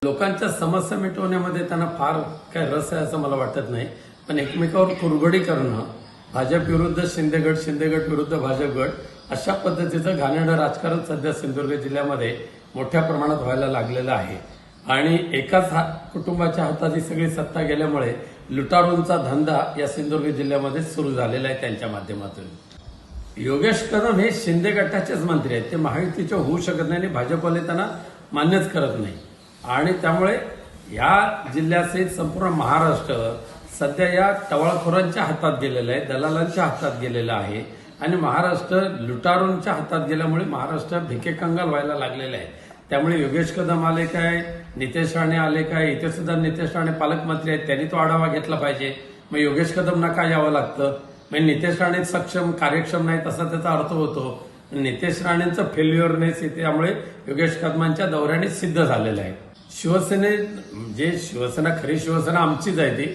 लोकांच्या समस्या मिटवण्यामध्ये त्यांना फार काय रस आहे असं मला वाटत नाही. पण एकमेकावर कुरघोडी करणं, भाजप विरुद्ध शिंदेगड, शिंदेगड विरुद्ध भाजप गट, अशा पद्धतीचं घाणेरडं राजकारण सध्या सिंधुदुर्ग जिल्ह्यामध्ये मोठ्या प्रमाणात व्हायला लागलेलं आहे. आणि एकाच कुटुंबाच्या हातात ही सगळी सत्ता गेल्यामुळे लुटारूंचा धंदा या सिंधुदुर्ग जिल्ह्यामध्ये सुरू झालेला आहे त्यांच्या माध्यमातून. योगेश कदम हे शिंदे गटाचेच मंत्री आहेत. ते महायुतीचे होऊ शकत नाही आणि भाजपवाले त्यांना मान्यच करत नाही. आणि त्यामुळे या जिल्ह्यासहित संपूर्ण महाराष्ट्र सध्या या टवाळखोरांच्या हातात गेलेलं आहे, दलालांच्या हातात गेलेलं आहे. आणि महाराष्ट्र लुटारूंच्या हातात गेल्यामुळे महाराष्ट्र भिकेकंगाल व्हायला लागलेलं आहे. त्यामुळे योगेश कदम आले काय, नितेश राणे आले काय, इथे सुद्धा नितेश राणे पालकमंत्री आहेत, त्यांनी तो आढावा घेतला पाहिजे. मग योगेश कदमना काय यावं लागतं? म्हणजे नितेश राणे सक्षम कार्यक्षम नाहीत असा त्याचा अर्थ होतो. नितेश राणेंचं फेल्युअरनेस येते, त्यामुळे योगेश कदमांच्या दौऱ्याने सिद्ध झालेलं आहे. शिवसेना खरी शिवसेना आमचीच आहे. ती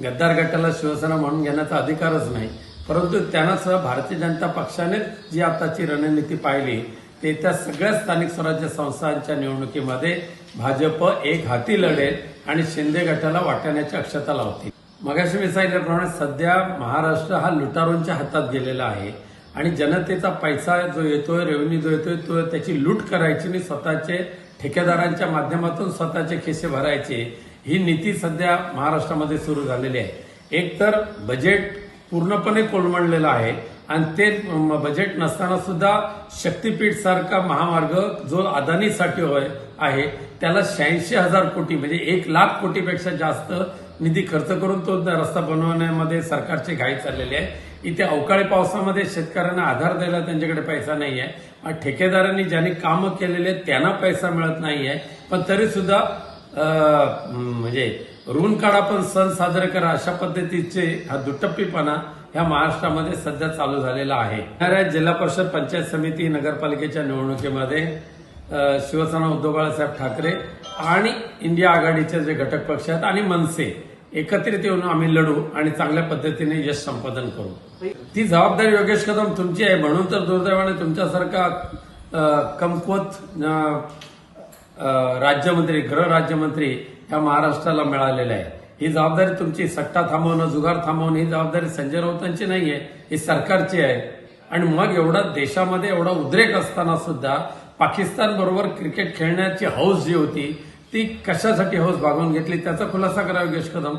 गद्दार गटाला शिवसेना म्हणून घेण्याचा अधिकारच नाही. परंतु त्यांना भारतीय जनता पक्षाने जी आताची रणनीती पाहिली ते त्या सगळ्या स्थानिक स्वराज्य संस्थांच्या निवडणुकीमध्ये भाजप एक हाती लढेल आणि शिंदे गटाला वाटाण्याची अक्षता लावतील. मगाशी मी सांगितल्याप्रमाणे सध्या महाराष्ट्र हा लुटारूंच्या हातात गेलेला आहे आणि जनतेचा पैसा जो येतोय, रेव्हेन्यू जो येतोय, तो त्याची लूट करायची आणि स्वतःचे ठेकेदारांच्या माध्यमातून स्वतःचे खिसे भरायचे, ही नीती सध्या महाराष्ट्रामध्ये सुरू झालेली आहे. एक तर बजेट पूर्णपणे कोलमडलेलं आहे आणि ते बजेट नसताना सुद्धा शक्तीपीठ सारखा महामार्ग जो अदानीसाठी आहे त्याला 86,000 कोटी म्हणजे 1,00,000 कोटीपेक्षा जास्त निधी खर्च करून तो रस्ता बनवण्यामध्ये सरकारची घाई चाललेली आहे. इथे अवकाळी पावसामध्ये शेतकऱ्यांना आधार द्यायला त्यांच्याकडे पैसा नाही आहे. ठेकेदारांनी ज्यांनी कामं केलेले आहेत त्यांना पैसा मिळत नाही आहे. पण तरी सुद्धा म्हणजे ऋण काढा पण सण साजरे करा अशा पद्धतीचे हा दुटप्पीपणा ह्या महाराष्ट्रामध्ये सध्या चालू झालेला आहे. येणाऱ्या जिल्हा परिषद, पंचायत समिती, नगरपालिकेच्या निवडणुकीमध्ये शिवसेना उद्धव बाळासाहेब ठाकरे आणि इंडिया आघाडीचे जे घटक पक्ष आहेत आणि मनसे एकत्रित येऊन आम्ही लढू आणि चांगल्या पद्धतीने यश संपादन करू. ती जबाबदारी योगेश कदम तुमची आहे. म्हणून तर दुर्दैवाने तुमच्यासारखा कमकुवत राज्यमंत्री, गृह राज्यमंत्री या महाराष्ट्राला मिळालेला आहे. ही जबाबदारी तुमची. सट्टा थांबवणं, जुगार थांबवणं ही जबाबदारी संजय राऊतांची नाहीये, ही सरकारची आहे. आणि मग एवढा देशामध्ये एवढा उद्रेक असताना सुद्धा पाकिस्तान बरोबर क्रिकेट खेळण्याची हौस जी होती ती कशासाठी हौस भागवून घेतली त्याचा खुलासा करा योगेश कदम.